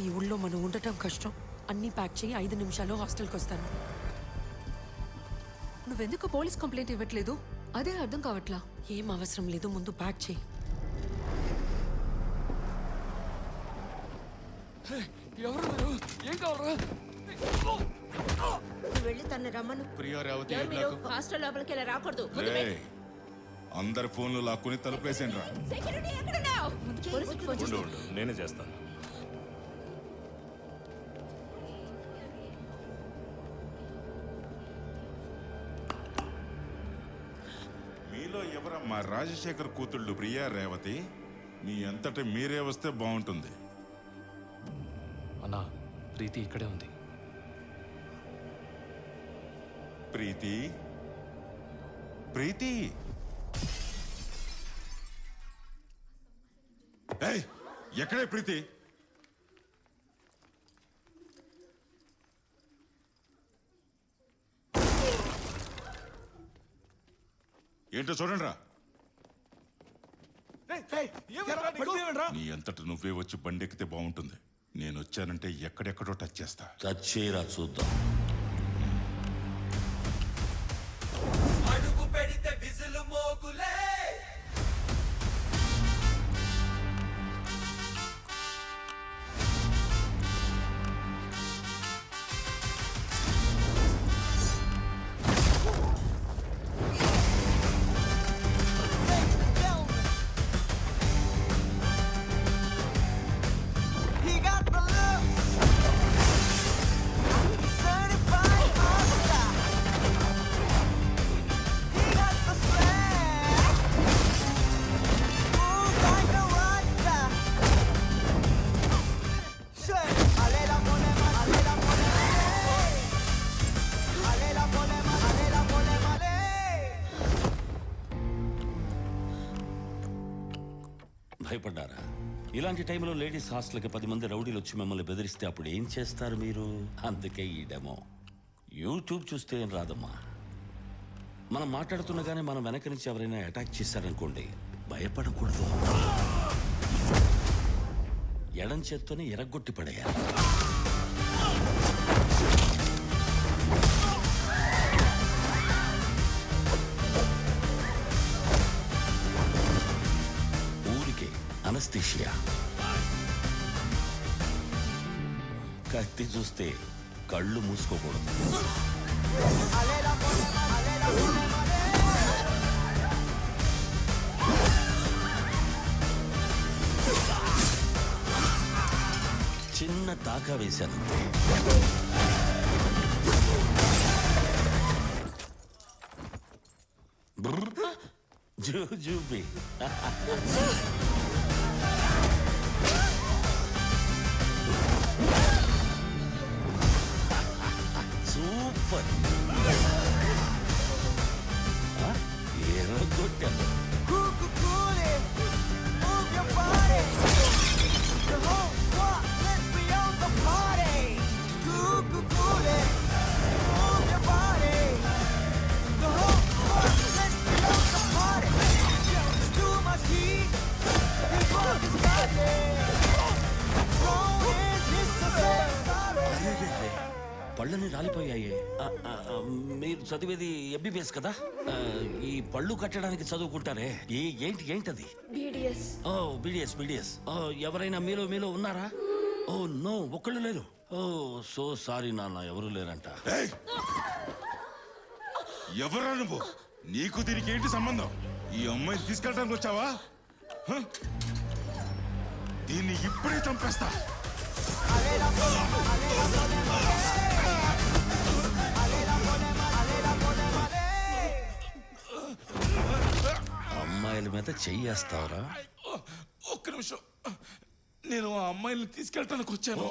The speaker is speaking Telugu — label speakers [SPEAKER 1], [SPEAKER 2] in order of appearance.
[SPEAKER 1] ఈ ఊళ్ళో మనం ఉండటం కష్టం. అన్నీ ప్యాక్ చేయి, 5 నిమిషాల్లో హాస్టల్కి వస్తాను.
[SPEAKER 2] నువ్వెందుకు పోలీస్ కంప్లైంట్ ఇవ్వట్లేదు? అదే అర్థం కావట్లా.
[SPEAKER 1] ఏం అవసరం లేదు, ముందు ప్యాక్ చేయి.
[SPEAKER 3] ఎవరు మీరు? ఏం కావాలరా?
[SPEAKER 4] వెళ్ళి తన రమ్మను.
[SPEAKER 5] ప్రియా రేవతి
[SPEAKER 4] ఎవరు మీరు? హాస్టల్ లోపలికి వెళ్ళి రాకూడదు.
[SPEAKER 5] అందరి ఫోన్లు లాక్కుని తలుపేసేయండి రా.
[SPEAKER 4] సెక్యూరిటీ ఎక్కడున్నావు? పోలీసులకు ఫోన్ చేస్తా.
[SPEAKER 6] నేనే చేస్తాను.
[SPEAKER 5] మీలో ఎవరమ్మా రాజశేఖర్ కూతుళ్ళు ప్రియా రేవతి? మీ అంతటి మీరే వస్తే బాగుంటుంది.
[SPEAKER 3] అన్నా, ప్రీతి ఇక్కడే ఉంది.
[SPEAKER 5] ప్రీతి, ప్రీతి, ఏయ్, ఎక్కడే ప్రీతి? ఏంటో చూడండి రా. నీ అంతట నువ్వే వచ్చి బండెక్కితే బాగుంటుంది. నేను వచ్చానంటే ఎక్కడెక్కడో టచ్ చేస్తా.
[SPEAKER 6] చచ్చేరా చూద్దాం.
[SPEAKER 7] అడుగు పెడితే విజులు మోగులే.
[SPEAKER 6] భయపడ్డారా? ఇలాంటి టైంలో లేడీస్ హాస్టల్కి 10 మంది రౌడీలు వచ్చి మిమ్మల్ని బెదిరిస్తే అప్పుడు ఏం చేస్తారు మీరు? అందుకే ఈ డెమో. యూట్యూబ్ చూస్తే ఏం రాదమ్మా. మనం మాట్లాడుతున్నగానే మనం వెనక నుంచి ఎవరైనా అటాక్ చేశారనుకోండి, భయపడకూడదు. ఎడం చేత్తోనే ఎరగొట్టి పడేయాలి. అనస్థీషియా. కత్తి చూస్తే కళ్ళు మూసుకోకూడదు. చిన్న తాకా వేశానంతే. జూబీ సూపర్. ఎరగొట్టాను. పళ్ళని రాలిపోయాయి. మీరు చదివేది ఎంబీబీఎస్ కదా? ఈ పళ్ళు కట్టడానికి చదువుకుంటారే, ఏంటది? ఓ బీడిఎస్. ఎవరైనా మీలో ఉన్నారా? ఓ నో, ఒక్కళ్ళు లేరు. ఓ సో సారీ నాన్న, ఎవరు లేరంట.
[SPEAKER 5] ఎవరా నువ్వు? నీకు దీనికి ఏంటి సంబంధం? ఈ అమ్మాయిని తీసుకెళ్ళడానికి వచ్చావా? దీన్ని ఇప్పుడే చంపేస్తా.
[SPEAKER 6] అమ్మాయిల మీద చెయ్యేస్తావరా?
[SPEAKER 5] ఒక్క నిమిషం, నేను ఆ అమ్మాయిని తీసుకెళ్ళటానికి వచ్చాను.